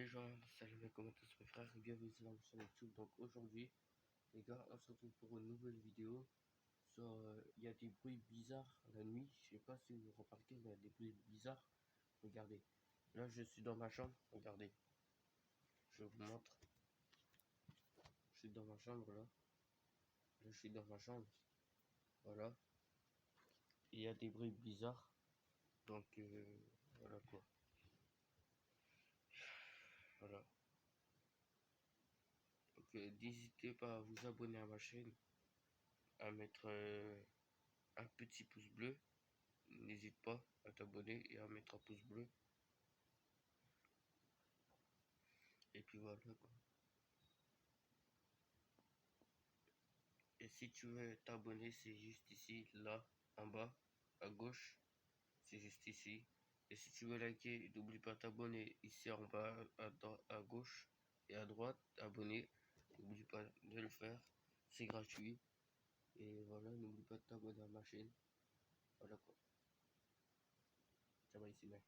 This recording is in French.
les gens, salut mes comment tous mes frères et bienvenue sur la chaîne YouTube. Donc aujourd'hui les gars, on se retrouve pour une nouvelle vidéo sur il y a des bruits bizarres la nuit. Je sais pas si vous remarquez, mais il y a des bruits bizarres. Regardez, là je suis dans ma chambre, regardez, je vous montre. Je suis dans ma chambre là je suis dans ma chambre, voilà. Il y a des bruits bizarres, donc voilà quoi, voilà. Donc n'hésitez pas à vous abonner à ma chaîne, à mettre un petit pouce bleu. N'hésite pas à t'abonner et à mettre un pouce bleu. Et puis voilà quoi. Et si tu veux t'abonner, c'est juste ici, là, en bas, à gauche. C'est juste ici. Et si tu veux liker, n'oublie pas de t'abonner ici en bas, à gauche et à droite. Abonner, n'oublie pas de le faire. C'est gratuit. Et voilà, n'oublie pas de t'abonner à ma chaîne. Voilà quoi. Ça va ici, mec.